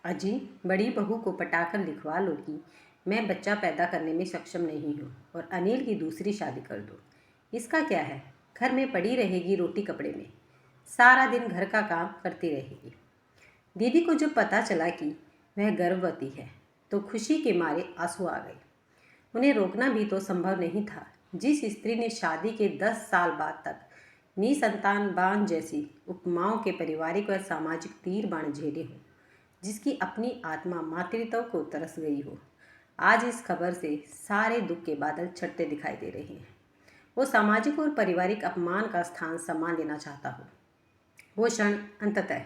अजी, बड़ी बहू को पटाकर लिखवा लो कि मैं बच्चा पैदा करने में सक्षम नहीं हूँ और अनिल की दूसरी शादी कर दो। इसका क्या है, घर में पड़ी रहेगी रोटी कपड़े में, सारा दिन घर का काम करती रहेगी। दीदी को जब पता चला कि वह गर्भवती है तो खुशी के मारे आंसू आ गए। उन्हें रोकना भी तो संभव नहीं था। जिस स्त्री ने शादी के 10 साल बाद तक निसंतान बांझ जैसी उपमाओं के पारिवारिक व सामाजिक तीर बाण झेले हों, जिसकी अपनी आत्मा मातृत्व को तरस गई हो, आज इस खबर से सारे दुख के बादल छटते दिखाई दे रहे हैं। वो सामाजिक और पारिवारिक अपमान का स्थान सम्मान लेना चाहता हो। वो क्षण अंततः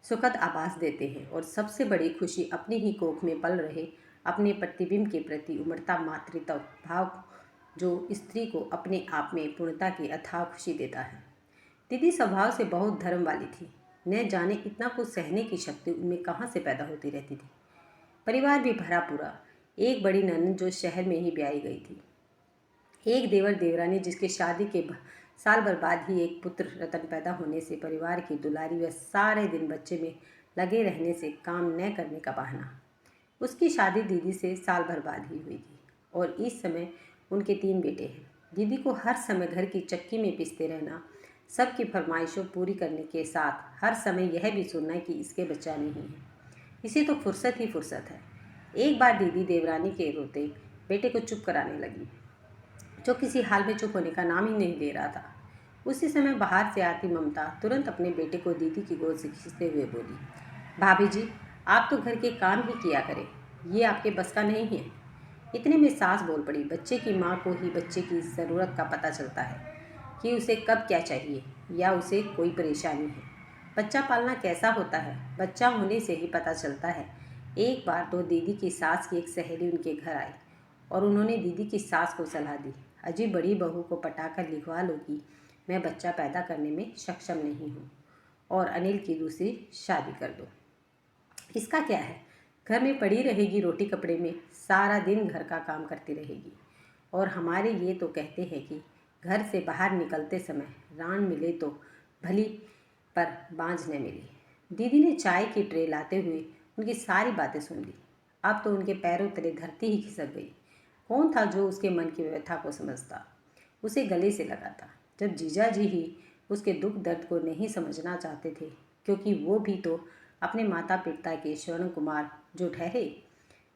सुखद आभास देते हैं और सबसे बड़ी खुशी अपनी ही कोख में पल रहे अपने प्रतिबिंब के प्रति उमड़ता मातृत्व भाव, जो स्त्री को अपने आप में पूर्णता की अथाह खुशी देता है। दीदी स्वभाव से बहुत धर्म वाली थी। न जाने इतना कुछ सहने की शक्ति उनमें कहाँ से पैदा होती रहती थी। परिवार भी भरा पूरा, एक बड़ी ननद जो शहर में ही ब्याही गई थी, एक देवर देवरानी जिसके शादी के साल भर बाद ही एक पुत्र रतन पैदा होने से परिवार की दुलारी व सारे दिन बच्चे में लगे रहने से काम न करने का बहाना। उसकी शादी दीदी से साल भर बाद ही हुई थी और इस समय उनके 3 बेटे हैं। दीदी को हर समय घर की चक्की में पिसते रहना, सबकी फरमाइशों पूरी करने के साथ हर समय यह भी सुनना कि इसके बच्चा नहीं है, इसे तो फुर्सत ही फुर्सत है। एक बार दीदी देवरानी के रोते बेटे को चुप कराने लगी, जो किसी हाल में चुप होने का नाम ही नहीं ले रहा था। उसी समय बाहर से आती ममता तुरंत अपने बेटे को दीदी की गोद से खींचते हुए बोली, भाभी जी, आप तो घर के काम ही किया करें, ये आपके बस का नहीं है। इतने में सास बोल पड़ी, बच्चे की माँ को ही बच्चे की ज़रूरत का पता चलता है कि उसे कब क्या चाहिए या उसे कोई परेशानी है। बच्चा पालना कैसा होता है, बच्चा होने से ही पता चलता है। एक बार तो दीदी की सास की एक सहेली उनके घर आई और उन्होंने दीदी की सास को सलाह दी, अजी, बड़ी बहू को पटाकर लिखवा लो कि मैं बच्चा पैदा करने में सक्षम नहीं हूँ और अनिल की दूसरी शादी कर दो। इसका क्या है, घर में पड़ी रहेगी रोटी कपड़े में, सारा दिन घर का काम करती रहेगी। और हमारे ये तो कहते हैं कि घर से बाहर निकलते समय रान मिले तो भली, पर बांझ न मिली। दीदी ने चाय की ट्रे लाते हुए उनकी सारी बातें सुन ली। अब तो उनके पैरों तले धरती ही खिसक गई। कौन था जो उसके मन की व्यथा को समझता, उसे गले से लगाता, जब जीजा जी ही उसके दुख दर्द को नहीं समझना चाहते थे, क्योंकि वो भी तो अपने माता पिता के स्वर्ण कुमार जो ठहरे।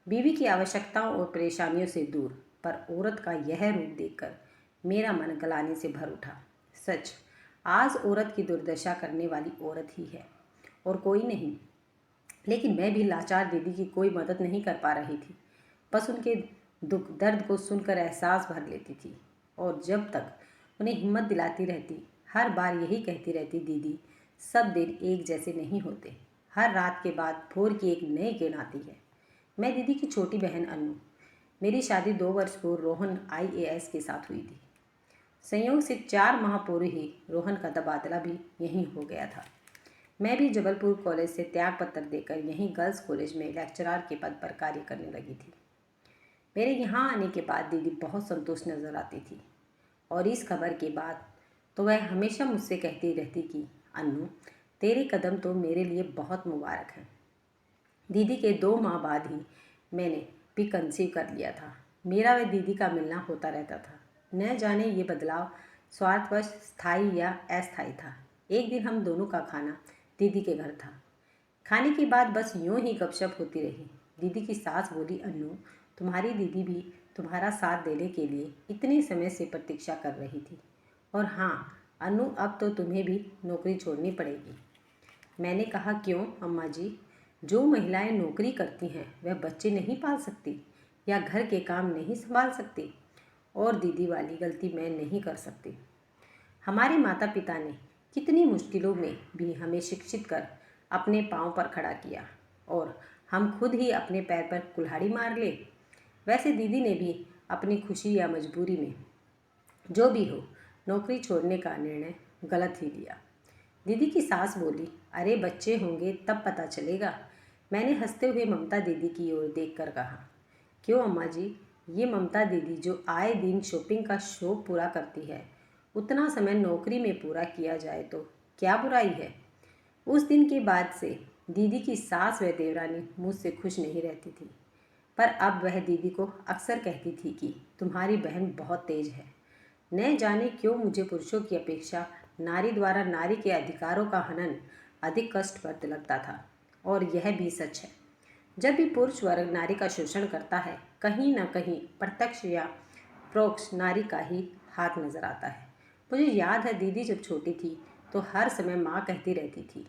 बीवी की आवश्यकताओं और परेशानियों से दूर, पर औरत का यह रूप देखकर मेरा मन गलाने से भर उठा। सच, आज औरत की दुर्दशा करने वाली औरत ही है और कोई नहीं। लेकिन मैं भी लाचार दीदी की कोई मदद नहीं कर पा रही थी, बस उनके दुख दर्द को सुनकर एहसास भर लेती थी और जब तक उन्हें हिम्मत दिलाती रहती, हर बार यही कहती रहती, दीदी, सब दिन एक जैसे नहीं होते, हर रात के बाद भोर की एक नई किरण आती है। मैं दीदी की छोटी बहन अनु, मेरी शादी 2 वर्ष पूर्व रोहन IAS के साथ हुई थी। संयोग से 4 माह पूर्व ही रोहन का तबादला भी यहीं हो गया था। मैं भी जबलपुर कॉलेज से त्याग पत्र देकर यहीं गर्ल्स कॉलेज में लेक्चरार के पद पर कार्य करने लगी थी। मेरे यहाँ आने के बाद दीदी बहुत संतुष्ट नजर आती थी और इस खबर के बाद तो वह हमेशा मुझसे कहती रहती कि अन्नू, तेरे कदम तो मेरे लिए बहुत मुबारक हैं। दीदी के 2 माह बाद ही मैंने भी कंसीव कर लिया था। मेरा व दीदी का मिलना होता रहता था। न जाने ये बदलाव स्वार्थवश स्थायी या अस्थायी था। एक दिन हम दोनों का खाना दीदी के घर था। खाने के बाद बस यूं ही गपशप होती रही। दीदी की सास बोली, अन्नू, तुम्हारी दीदी भी तुम्हारा साथ देने के लिए इतने समय से प्रतीक्षा कर रही थी। और हाँ अन्नू, अब तो तुम्हें भी नौकरी छोड़नी पड़ेगी। मैंने कहा, क्यों अम्मा जी? जो महिलाएं नौकरी करती हैं वह बच्चे नहीं पाल सकती या घर के काम नहीं संभाल सकती, और दीदी वाली गलती मैं नहीं कर सकती। हमारे माता पिता ने कितनी मुश्किलों में भी हमें शिक्षित कर अपने पाँव पर खड़ा किया और हम खुद ही अपने पैर पर कुल्हाड़ी मार ले। वैसे दीदी ने भी अपनी खुशी या मजबूरी में जो भी हो नौकरी छोड़ने का निर्णय गलत ही लिया। दीदी की सास बोली, अरे बच्चे होंगे तब पता चलेगा। मैंने हंसते हुए ममता दीदी की ओर देखकर कहा, क्यों अम्मा जी? ये ममता दीदी जो आए दिन शॉपिंग का शौक पूरा करती है, उतना समय नौकरी में पूरा किया जाए तो क्या बुराई है? उस दिन के बाद से दीदी की सास व देवरानी मुझसे खुश नहीं रहती थी, पर अब वह दीदी को अक्सर कहती थी कि तुम्हारी बहन बहुत तेज है। न जाने क्यों मुझे पुरुषों की अपेक्षा नारी द्वारा नारी के अधिकारों का हनन अधिक कष्टप्रद लगता था। और यह भी सच है, जब भी पुरुष वर्ग नारी का शोषण करता है, कहीं न कहीं प्रत्यक्ष या परोक्ष नारी का ही हाथ नजर आता है। मुझे याद है, दीदी जब छोटी थी तो हर समय माँ कहती रहती थी,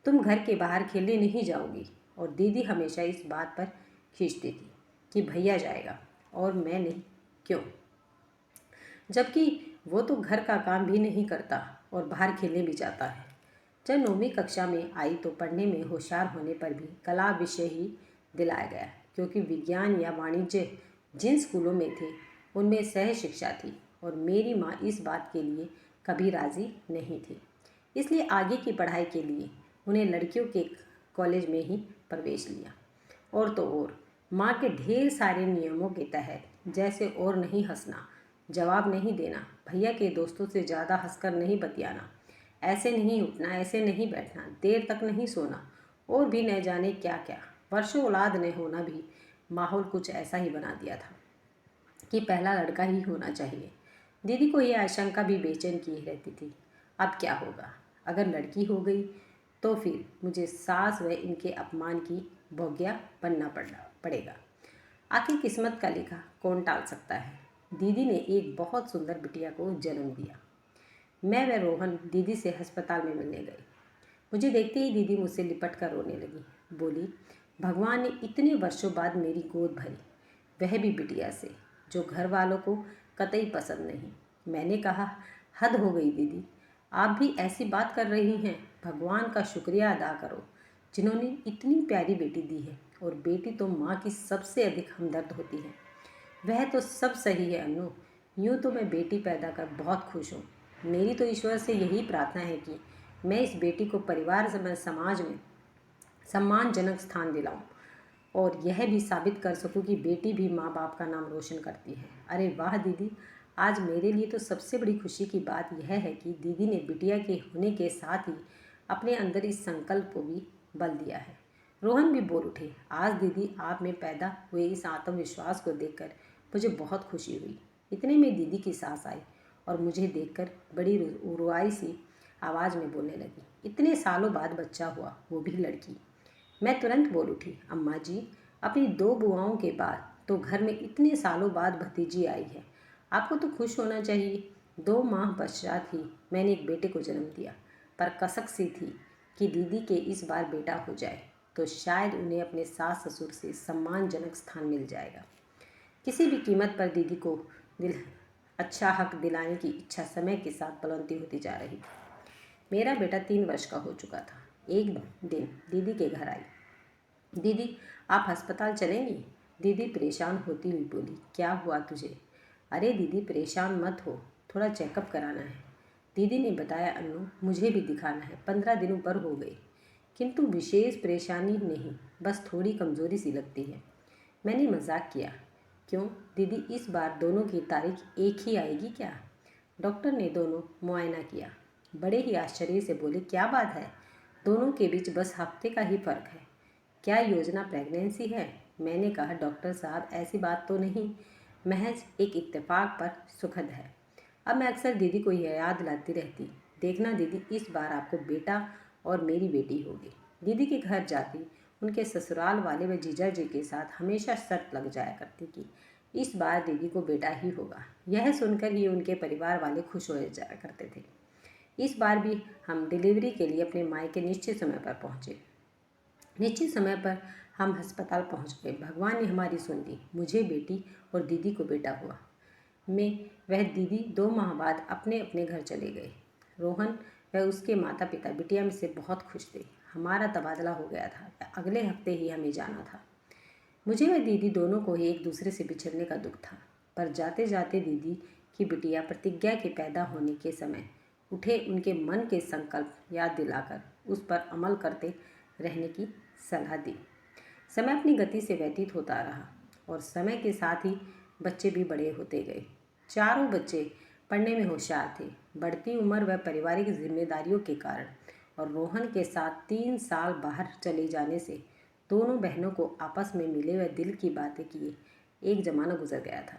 तुम घर के बाहर खेलने नहीं जाओगी। और दीदी हमेशा इस बात पर खींचती थी कि भैया जाएगा और मैं नहीं। क्यों? जबकि वो तो घर का काम भी नहीं करता और बाहर खेलने भी जाता है। जब 9वीं कक्षा में आई तो पढ़ने में होशियार होने पर भी कला विषय ही दिलाया गया, क्योंकि विज्ञान या वाणिज्य जिन स्कूलों में थे उनमें सह शिक्षा थी और मेरी माँ इस बात के लिए कभी राज़ी नहीं थी। इसलिए आगे की पढ़ाई के लिए उन्हें लड़कियों के कॉलेज में ही प्रवेश लिया। और तो और माँ के ढेर सारे नियमों के तहत, जैसे और नहीं हंसना, जवाब नहीं देना, भैया के दोस्तों से ज़्यादा हंसकर नहीं बतियाना, ऐसे नहीं उठना, ऐसे नहीं बैठना, देर तक नहीं सोना, और भी न जाने क्या क्या। वर्षों औलाद न होना भी माहौल कुछ ऐसा ही बना दिया था कि पहला लड़का ही होना चाहिए। दीदी को यह आशंका भी बेचैन किए रहती थी, अब क्या होगा अगर लड़की हो गई, तो फिर मुझे सास व इनके अपमान की भोग्या बनना पड़ेगा। आखिर किस्मत का लिखा कौन टाल सकता है। दीदी ने एक बहुत सुंदर बिटिया को जन्म दिया। मैं व रोहन दीदी से अस्पताल में मिलने गए। मुझे देखते ही दीदी मुझसे लिपट कर रोने लगी। बोली, भगवान ने इतने वर्षों बाद मेरी गोद भरी, वह भी बिटिया से, जो घर वालों को कतई पसंद नहीं। मैंने कहा, हद हो गई दीदी, आप भी ऐसी बात कर रही हैं। भगवान का शुक्रिया अदा करो जिन्होंने इतनी प्यारी बेटी दी है। और बेटी तो माँ की सबसे अधिक हमदर्द होती है। वह तो सब सही है अनु, यूँ तो मैं बेटी पैदा कर बहुत खुश हूँ। मेरी तो ईश्वर से यही प्रार्थना है कि मैं इस बेटी को परिवार समाज में सम्मानजनक स्थान दिलाऊं और यह भी साबित कर सकूं कि बेटी भी माँ बाप का नाम रोशन करती है। अरे वाह दीदी, आज मेरे लिए तो सबसे बड़ी खुशी की बात यह है कि दीदी ने बिटिया के होने के साथ ही अपने अंदर इस संकल्प को भी बल दिया है। रोहन भी बोल उठे, आज दीदी आप में पैदा हुए इस आत्मविश्वास को देखकर मुझे बहुत खुशी हुई। इतने में दीदी की सास आई और मुझे देखकर बड़ी रुआई सी आवाज़ में बोलने लगी, इतने सालों बाद बच्चा हुआ, वो भी लड़की। मैं तुरंत बोल उठी, अम्मा जी, अपनी 2 बुआओं के बाद तो घर में इतने सालों बाद भतीजी आई है, आपको तो खुश होना चाहिए। 2 माह पश्चात ही मैंने एक बेटे को जन्म दिया, पर कसक सी थी कि दीदी के इस बार बेटा हो जाए तो शायद उन्हें अपने सास ससुर से सम्मानजनक स्थान मिल जाएगा। किसी भी कीमत पर दीदी को दिल अच्छा हक दिलाने की इच्छा समय के साथ पलंती होती जा रही थी। मेरा बेटा 3 वर्ष का हो चुका था। एक दिन दीदी के घर आई। दीदी, आप अस्पताल चलेंगी? दीदी परेशान होती हुई बोली, क्या हुआ तुझे? अरे दीदी, परेशान मत हो, थोड़ा चेकअप कराना है। दीदी ने बताया, अन्नू, मुझे भी दिखाना है, 15 दिन ऊपर हो गए, किंतु विशेष परेशानी नहीं, बस थोड़ी कमज़ोरी सी लगती है। मैंने मजाक किया, क्यों दीदी, इस बार दोनों की तारीख एक ही आएगी क्या? डॉक्टर ने दोनों मुआयना किया। बड़े ही आश्चर्य से बोले, क्या बात है, दोनों के बीच बस हफ्ते का ही फर्क है, क्या योजना प्रेगनेंसी है? मैंने कहा, डॉक्टर साहब, ऐसी बात तो नहीं, महज एक इत्तेफाक पर सुखद है। अब मैं अक्सर दीदी को यह याद दिलाती रहती, देखना दीदी, इस बार आपको बेटा और मेरी बेटी होगी। दीदी के घर जाती उनके ससुराल वाले व जीजा जी के साथ हमेशा शर्त लग जाया करती कि इस बार दीदी को बेटा ही होगा। यह सुनकर ही उनके परिवार वाले खुश हो जाया करते थे। इस बार भी हम डिलीवरी के लिए अपने मायके निश्चित समय पर पहुँचे। निश्चित समय पर हम अस्पताल पहुँच गए। भगवान ने हमारी सुन ली, मुझे बेटी और दीदी को बेटा हुआ। मैं वह दीदी 2 माह बाद अपने अपने घर चले गए। रोहन व उसके माता पिता बिटिया में से बहुत खुश थे। हमारा तबादला हो गया था, अगले हफ्ते ही हमें जाना था। मुझे व दीदी दोनों को ही एक दूसरे से बिछड़ने का दुख था, पर जाते जाते दीदी की बिटिया प्रतिज्ञा के पैदा होने के समय उठे उनके मन के संकल्प याद दिलाकर उस पर अमल करते रहने की सलाह दी। समय अपनी गति से व्यतीत होता रहा और समय के साथ ही बच्चे भी बड़े होते गए। चारों बच्चे पढ़ने में होशियार थे। बढ़ती उम्र व पारिवारिक जिम्मेदारियों के कारण और रोहन के साथ 3 साल बाहर चले जाने से दोनों बहनों को आपस में मिले हुए दिल की बातें किए एक ज़माना गुजर गया था।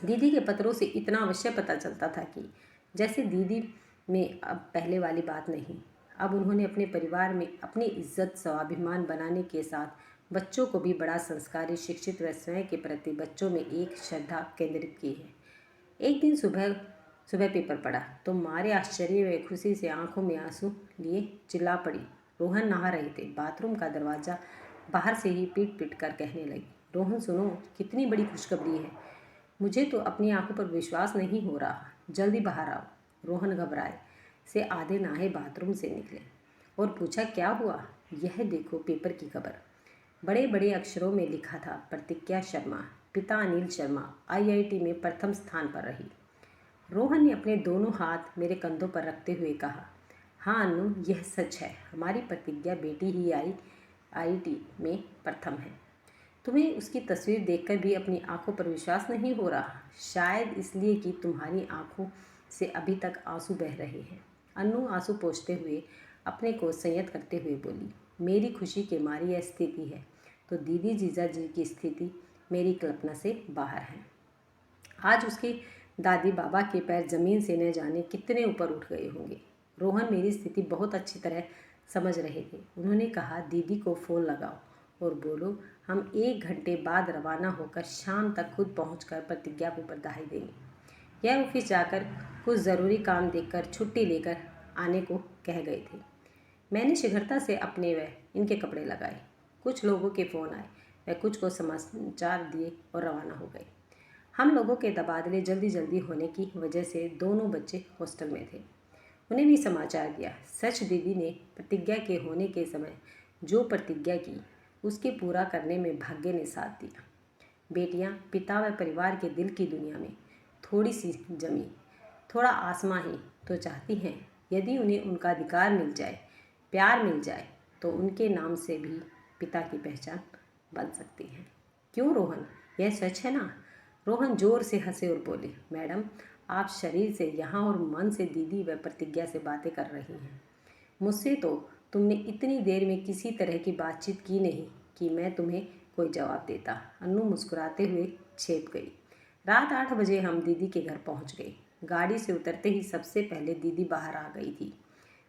दीदी के पत्रों से इतना अवश्य पता चलता था कि जैसे दीदी में अब पहले वाली बात नहीं। अब उन्होंने अपने परिवार में अपनी इज्जत स्वाभिमान बनाने के साथ बच्चों को भी बड़ा संस्कारी, शिक्षित व स्वयं के प्रति बच्चों में एक श्रद्धा केंद्रित की है। एक दिन सुबह सुबह पेपर पढ़ा तो मारे आश्चर्य व खुशी से आंखों में आंसू लिए चिल्ला पड़ी। रोहन नहा रहे थे। बाथरूम का दरवाज़ा बाहर से ही पीट पीट कर कहने लगी, रोहन सुनो, कितनी बड़ी खुशखबरी है। मुझे तो अपनी आंखों पर विश्वास नहीं हो रहा, जल्दी बाहर आओ। रोहन घबराए से आधे नहाए बाथरूम से निकले और पूछा, क्या हुआ। यह देखो पेपर की खबर। बड़े बड़े अक्षरों में लिखा था, प्रतिज्ञा शर्मा, पिता अनिल शर्मा आईआईटी में प्रथम स्थान पर रही। रोहन ने अपने दोनों हाथ मेरे कंधों पर रखते हुए कहा, हाँ अनु, यह सच है। हमारी प्रतिज्ञा बेटी ही आईआईटी में प्रथम है। तुम्हें उसकी तस्वीर देखकर भी अपनी आंखों पर विश्वास नहीं हो रहा, शायद इसलिए कि तुम्हारी आंखों से अभी तक आंसू बह रहे हैं। अनु आंसू पोंछते हुए अपने को संयत करते हुए बोली, मेरी खुशी के मारी यह स्थिति है तो दीदी जीजा जी की स्थिति मेरी कल्पना से बाहर है। आज उसके दादी बाबा के पैर जमीन से न जाने कितने ऊपर उठ गए होंगे। रोहन मेरी स्थिति बहुत अच्छी तरह समझ रहे थे। उन्होंने कहा, दीदी को फ़ोन लगाओ और बोलो हम 1 घंटे बाद रवाना होकर शाम तक खुद पहुंचकर प्रतिज्ञा पेपर दहाई देंगे। यह ऑफिस जाकर कुछ ज़रूरी काम देखकर छुट्टी लेकर आने को कह गए थे। मैंने शीघ्रता से अपने व इनके कपड़े लगाए। कुछ लोगों के फ़ोन आए, वह कुछ को समाचार दिए और रवाना हो गए। हम लोगों के तबादले जल्दी जल्दी होने की वजह से दोनों बच्चे हॉस्टल में थे। उन्हें भी समाचार दिया। सच, दीदी ने प्रतिज्ञा के होने के समय जो प्रतिज्ञा की उसके पूरा करने में भाग्य ने साथ दिया। बेटियां पिता व परिवार के दिल की दुनिया में थोड़ी सी जमी, थोड़ा आसमां ही तो चाहती हैं। यदि उन्हें उनका अधिकार मिल जाए, प्यार मिल जाए तो उनके नाम से भी पिता की पहचान बन सकती है। क्यों रोहन, यह सच है ना। रोहन जोर से हंसे और बोले, मैडम आप शरीर से यहाँ और मन से दीदी व प्रतिज्ञा से बातें कर रही हैं। मुझसे तो तुमने इतनी देर में किसी तरह की बातचीत की नहीं कि मैं तुम्हें कोई जवाब देता। अन्नू मुस्कुराते हुए छेप गई। रात 8 बजे हम दीदी के घर पहुंच गए। गाड़ी से उतरते ही सबसे पहले दीदी बाहर आ गई थी।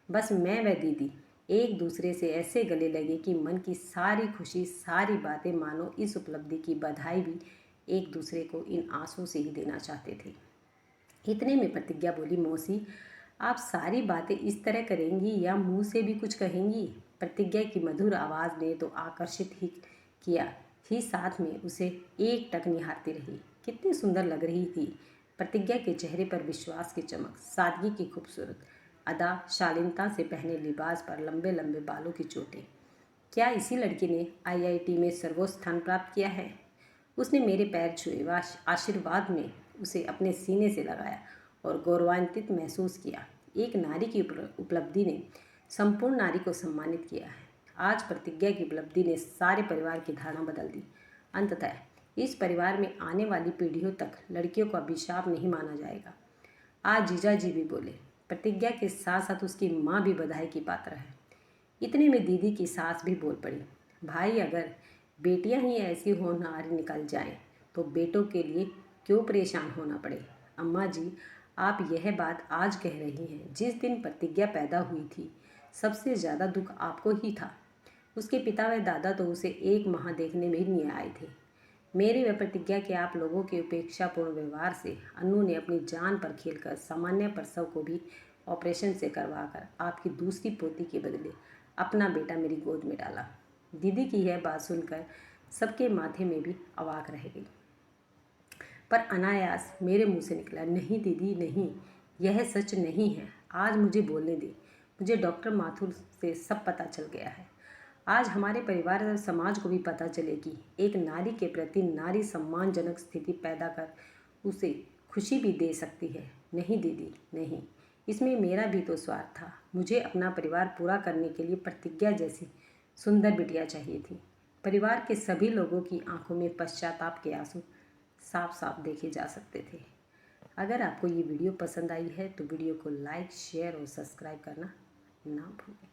बस मैं व दीदी एक दूसरे से ऐसे गले लगे कि मन की सारी खुशी, सारी बातें मानो इस उपलब्धि की बधाई भी एक दूसरे को इन आंसू से ही देना चाहते थे। इतने में प्रतिज्ञा बोली, मौसी आप सारी बातें इस तरह करेंगी या मुंह से भी कुछ कहेंगी। प्रतिज्ञा की मधुर आवाज़ ने तो आकर्षित ही किया ही साथ में उसे एक टक निहारती रही। कितनी सुंदर लग रही थी। प्रतिज्ञा के चेहरे पर विश्वास की चमक, सादगी की खूबसूरत अदा, शालीनता से पहने लिबास पर लंबे लंबे बालों की चोटें। क्या इसी लड़की ने आईआईटी में सर्वोच्च स्थान प्राप्त किया है। उसने मेरे पैर छुए व आशीर्वाद में उसे अपने सीने से लगाया और गौरवान्वित महसूस किया। एक नारी की उपलब्धि ने संपूर्ण नारी को सम्मानित किया है। आज प्रतिज्ञा की उपलब्धि ने सारे परिवार की धारणा बदल दी। अंततः इस परिवार में आने वाली पीढ़ियों तक लड़कियों को अभिशाप नहीं माना जाएगा। आज जीजा जी भी बोले। प्रतिज्ञा के साथ साथ उसकी माँ भी बधाई की पात्र है। इतने में दीदी की सास भी बोल पड़ी, भाई अगर बेटियां ही ऐसी होनहार निकल जाएं तो बेटों के लिए क्यों परेशान होना पड़े। अम्मा जी, आप यह बात आज कह रही हैं। जिस दिन प्रतिज्ञा पैदा हुई थी सबसे ज़्यादा दुख आपको ही था। उसके पिता व दादा तो उसे 1 माह देखने में ही नहीं आए थे। मेरी व प्रतिज्ञा के आप लोगों के उपेक्षापूर्ण व्यवहार से अन्नू ने अपनी जान पर खेलकर सामान्य प्रसव को भी ऑपरेशन से करवाकर आपकी दूसरी पोती के बदले अपना बेटा मेरी गोद में डाला। दीदी की यह बात सुनकर सबके माथे में भी अवाक रह गई, पर अनायास मेरे मुंह से निकला, नहीं दीदी नहीं, यह सच नहीं है। आज मुझे बोलने दे। मुझे डॉक्टर माथुर से सब पता चल गया है। आज हमारे परिवार और समाज को भी पता चले कि एक नारी के प्रति नारी सम्मानजनक स्थिति पैदा कर उसे खुशी भी दे सकती है। नहीं दीदी नहीं, इसमें मेरा भी तो स्वार्थ था। मुझे अपना परिवार पूरा करने के लिए प्रतिज्ञा जैसी सुंदर बिटिया चाहिए थी। परिवार के सभी लोगों की आंखों में पश्चाताप के आंसू साफ साफ देखे जा सकते थे। अगर आपको ये वीडियो पसंद आई है तो वीडियो को लाइक, शेयर और सब्सक्राइब करना ना भूलें।